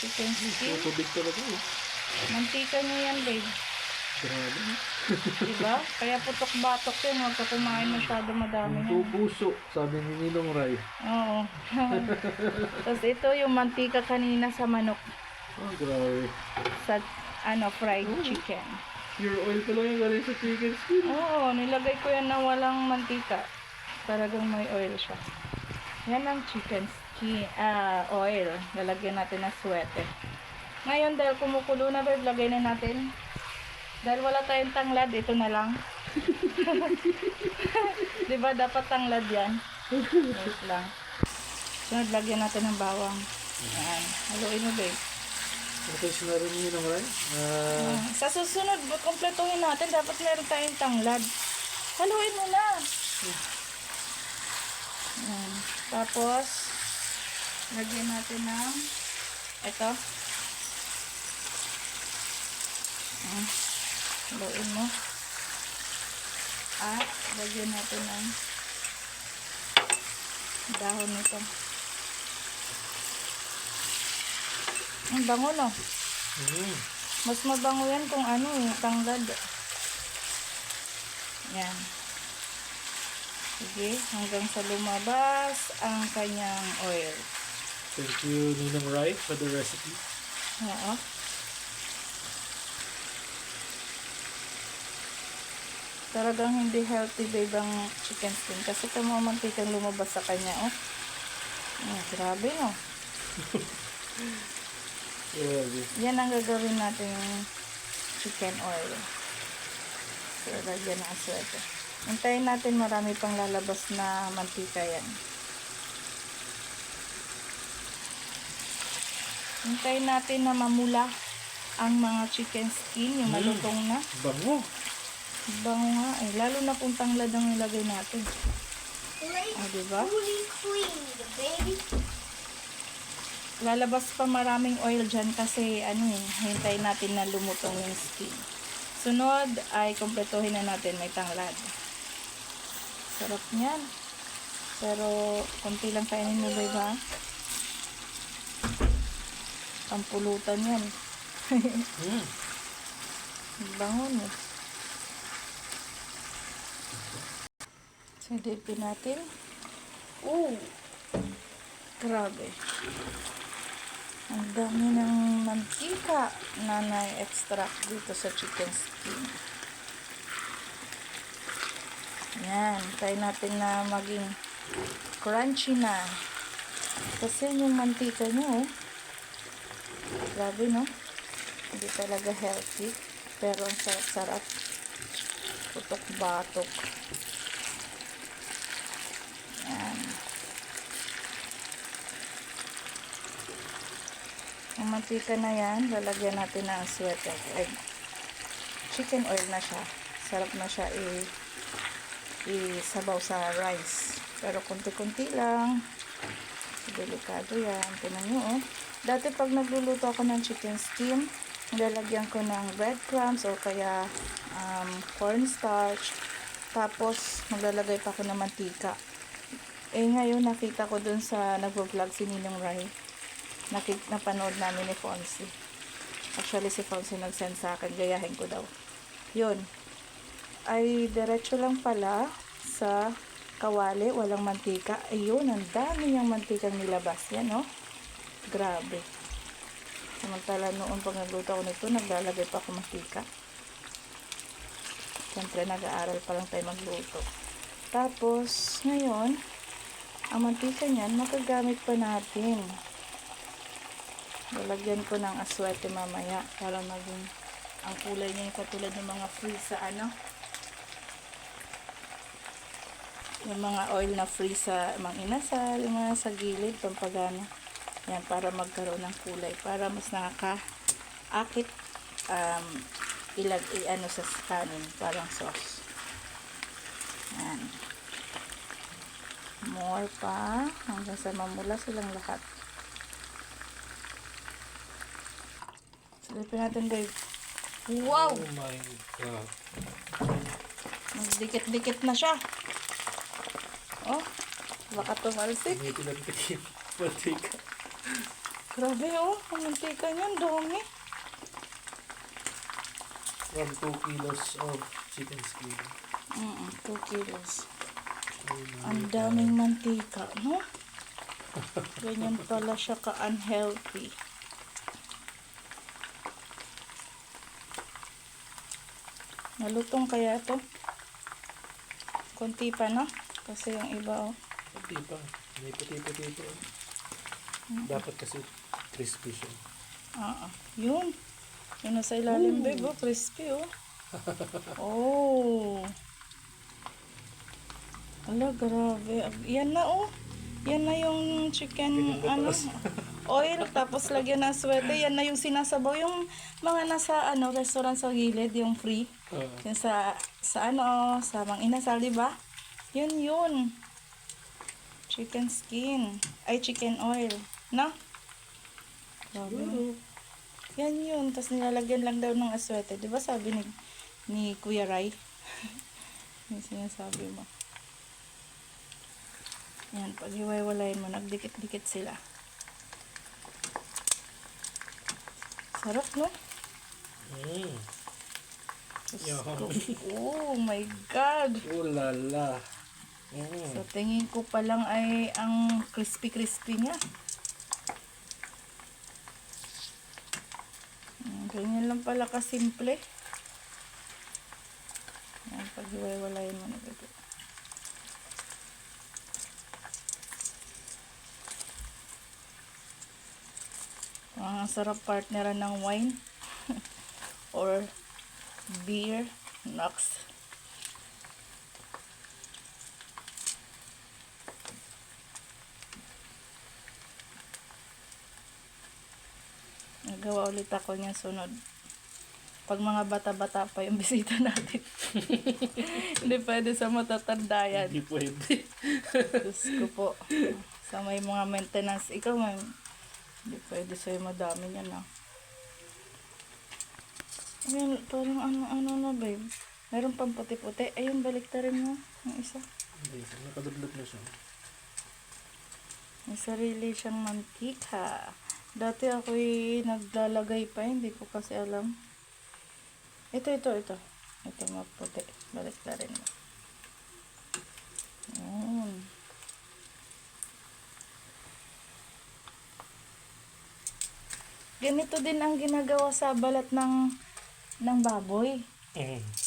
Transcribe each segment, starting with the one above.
chicken skin. Tubig talaga eh. Mantika niya yan, babe. Grabe. Diba? Kaya putok-batok yun. Huwag ka kumain masyado madami Ang yan. puso, sabi ni Ninong Ray. Oo. Tapos ito yung mantika kanina sa manok. Oh, grabe. Sa, fried chicken. Pure oil pa lang yung galing sa chicken skin. Oo, nilagay ko yan na walang mantika. Talagang may oil siya. Yan ang chicken skin, oil. Lalagyan natin ng suwete. Ngayon, dahil kumukulo na, babe, lagay na natin. Dahil wala tayong tanglad, ito na lang. Diba, dapat tanglad yan. Wait lang. Sunod, lagyan natin ng bawang. Yan. Haluin mo, babe. Ito yung sinabi ni Ninong Ray. Sa susunod, kumpletuhin natin. Dapat meron tayong tanglad. Haluin mo na. Yan. Tapos, lagyan natin ng ito. Haluin mo. At, lagyan natin ng dahon nito. Ang bango, no? Mas mabango yan kung tanglad. Yan. Sige, hanggang sa lumabas ang kanyang oil. Thank you, Ninong Ray, for the recipe. Oo. Talagang hindi healthy, babe, ang chicken skin. Kasi kamamantikang lumabas sa kanya, oh. Grabe, no? Grabe. Yan ang gagawin natin yung chicken oil. So, lagyan ng aswete. Hintayin natin, marami pang lalabas na mantika yan. Hintayin natin na mamula ang mga chicken skin, yung malutong na. Bango. Bango nga eh. Lalo na kung tanglad ang nilagay natin. Diba? Lalabas pa maraming oil dyan kasi hintayin natin na lumutong yung skin. Sunod ay kumpletuhin na natin, may tanglad. Sarap niyan. Pero konti lang kainin mo, babe, ha? Pampulutan yan. Bango, no? So, dipin natin. Grabe. Ang dami ng mantika na na-extract dito sa chicken skin. Yan. Try natin na maging crunchy na. Kasi yung mantika nyo, grabe, no? Hindi talaga healthy. Pero ang sarap-sarap. Putok-batok. Yan. Ang mantika na yan, lalagyan natin ng aswete. Chicken oil na siya. Sarap na siya isabaw sa rice. Pero kunti-kunti lang. Delikado yan. Tingnan nyo, oh. Dati pag nagluluto ako ng chicken skin, nilalagyan ko ng breadcrumbs o kaya cornstarch. Tapos, maglalagay pa ako ng mantika. Ngayon, nakita ko dun sa nagvo-vlog si Ninong Ray. Napanood namin ni Fonzie. Actually, si Fonzie nag-send sa akin. Gayahin ko daw. Yun. Ay, diretso lang pala sa kawali. Walang mantika. Ayun, ang dami niyang mantikang nilabas. Yan, no? Grabe. Samantala noon pag nagluto ako nito, naglalagay pa ako mantika. Siyempre, nag-aaral pa lang tayo magluto. Tapos, ngayon, ang mantika niyan, magagamit pa natin. Lalagyan ko ng aswete mamaya para maging ang kulay niya yung katulad ng mga free sa yung mga oil na free sa mga inasal, yung mga sa gilid, pampagana. Yan, para magkaroon ng kulay. Para mas nakaka-akit sa kanin, parang sauce. Yan. More pa, hanggang sa mamula silang lahat. Silipin natin, babe. Wow! Oh my God. Magdikit-dikit na siya. Oh, baka tumalsik. May pinagpikit. Mantika. Grabe oh, ang mantika niyan, dami. From 2 kilos of chicken skin. 2 kilos. Oh my Ang God. daming mantika, no? Ganyan pala siya ka-unhealthy. Nalutong kaya to? Konti pa, no? Kasi yung iba, oh. Hindi pa. May puti-puti pa. Dapat kasi crispy siya. Yun. Yun nasa ilalim, babe, oh. Crispy, oh. Oh. Ala, grabe. Yan na, oh. Yan na yung chicken, Ganyan ba ano, taas? oil, tapos lagyan ng swete. Yan na yung sinasabaw. Yung mga nasa, ano, restaurant sa gilid, yung free. Yung sa ano, sa Mang Inasal, di ba? Yun. Chicken skin. Ay, chicken oil. No? Grabe. Yan yun. Tapos nilalagyan lang daw ng aswete. Di ba sabi ni Kuya Rai? Yung sinasabi mo. Yan, pag hiwa-hiwalayin mo, nagdikit-dikit sila. Sarap, no? Diyos ko. Oh my God! Oh la la. So, tingin ko pa lang ay ang crispy-crispy niya. Ganyan lang pala kasimple. Yan, pag hiwa-hiwalayin mo na ito. Ang sarap partneran ng wine or beer, nuts. Nagawa ulit ako niyan sunod. Pag mga bata-bata pa yung bisita natin. Hindi pwede sa matatanda yan. Hindi pwede. Diyos ko po. Sa may mga maintenance, ikaw may hindi pwede sa'yo madami yan ah. Ayan, parang ano na babe. Meron pang puti-puti. Ayun, baliktarin mo. Yung isa. Hindi, nakadudlot na siya. May sarili siyang mantika. Dati ako'y naglalagay pa, hindi ko kasi alam. Ito. Ito maputi. Baliktarin mo. Ayan. Ganito din ang ginagawa sa balat ng baboy.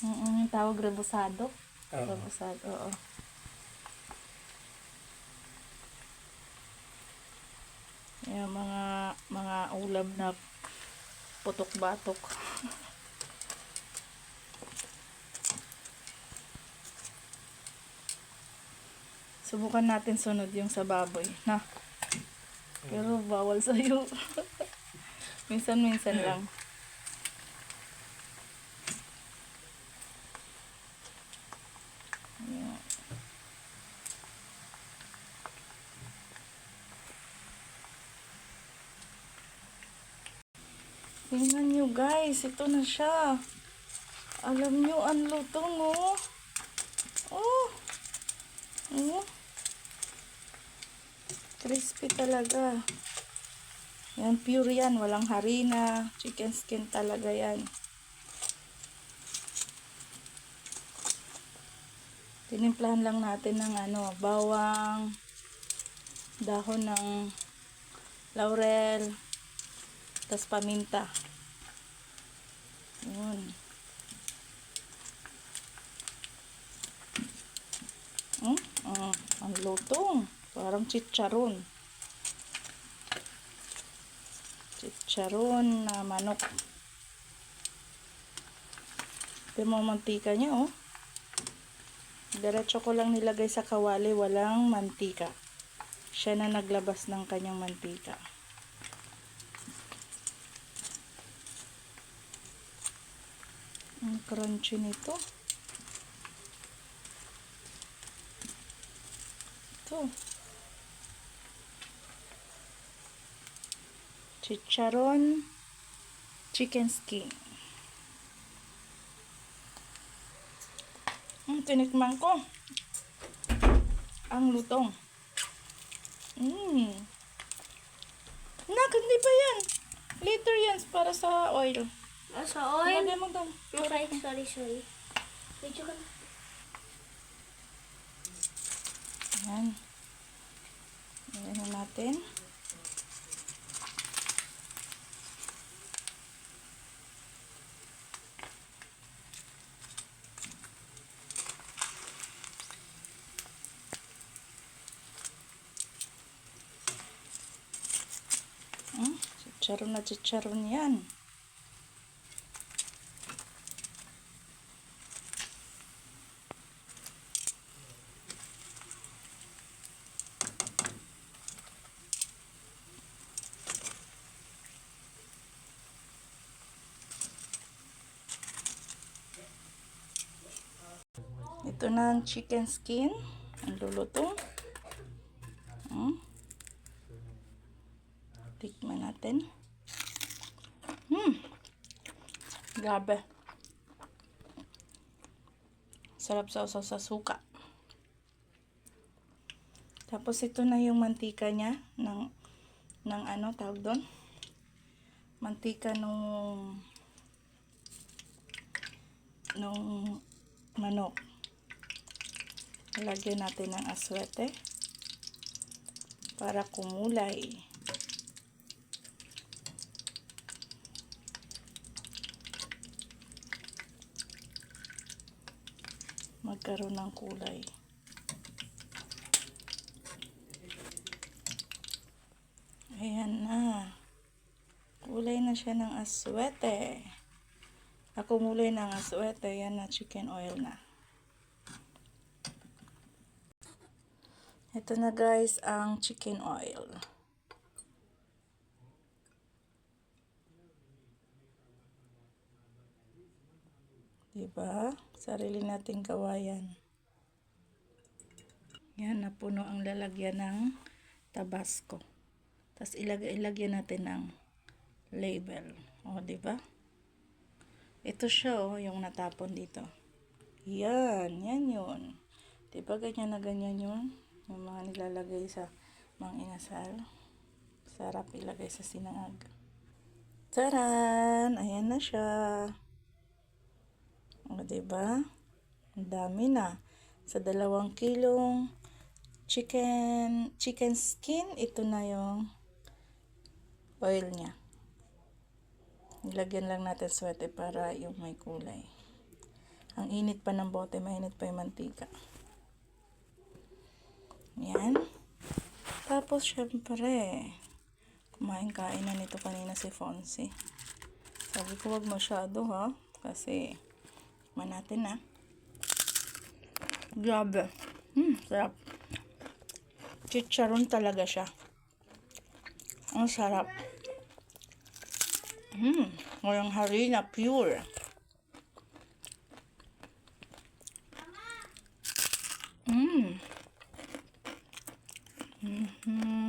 Yung tawag rebusado. Rebusado, oo. Yung mga ulam na putok-batok. Subukan natin sunod yung sa baboy, na. Pero bawal sa'yo. Minsan-minsan lang. Ayan. Tingnan nyo guys, ito na siya. Alam nyo, ang lutong oh. Oh. Crispy talaga. Yan, pure yan. Walang harina. Chicken skin talaga yan. Tinimplahan lang natin ng bawang, dahon ng laurel, tas paminta. Yun. Ang lutong. Parang chicharon. Chicharon na manok. Ito yung mga mantika niya, oh. Diretso ko lang nilagay sa kawali, walang mantika. Siya na naglabas ng kanyang mantika. Ang crunchy nito. Ito. Chicharon chicken skin. Tinikman ko. Ang lutong. Nak, hindi pa yan. Later yan para sa oil. Sa oil? Lagay mo doon. Okay, sorry. Medyo ka na. Ayan. Ayan na natin. Chicharon na chicharon yan. Ito na ang chicken skin. Ang luluto. Tikman natin. Grabe. Sarap sa suka. Tapos ito na yung mantika niya ng ano tawag doon? Mantika nung manok. Lagyan natin ng aswete para kumulay. Magkaroon ng kulay. Ayan na. Kulay na siya ng aswete. Nakumulay ng aswete. Yan na, chicken oil na. Ito na guys, ang chicken oil. Diba? Sarili nating gawa yan. Yan, napuno ang lalagyan ng Tabasco. Tapos ilagyan natin ng label. O, diba? Ito siya, yung natapon dito. Yan yun. Diba ganyan na ganyan yun? Yung mga nilalagay sa mga inasal. Sarap ilagay sa sinangag. Taran! Ayan na siya. O, diba? Ang dami na. Sa 2 kilong chicken skin, ito na yung oil niya. Ilagyan lang natin swerte para yung may kulay. Ang init pa ng bote, mainit pa yung mantika. Yan. Tapos, syempre, kumain-kain na nito kanina si Fonzie. Sabi ko, wag masyado ha. Kasi, tikman natin na. Grabe. Sarap. Chicharon talaga siya. Ang sarap. Walang harina, pure.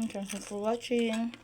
Thank you for watching.